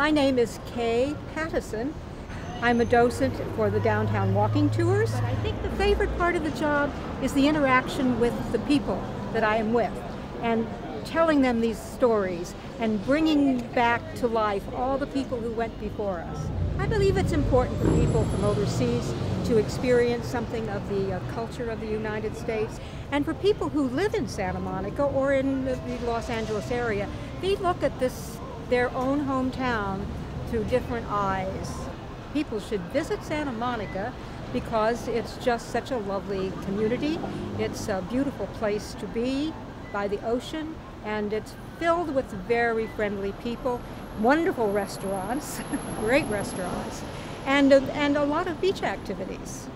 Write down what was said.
My name is Kay Pattison. I'm a docent for the downtown walking tours. But I think the favorite part of the job is the interaction with the people that I am with and telling them these stories and bringing back to life all the people who went before us. I believe it's important for people from overseas to experience something of the culture of the United States. And for people who live in Santa Monica or in the Los Angeles area, they look at their own hometown through different eyes. People should visit Santa Monica because it's just such a lovely community. It's a beautiful place to be by the ocean, and it's filled with very friendly people, wonderful restaurants, great restaurants, and a lot of beach activities.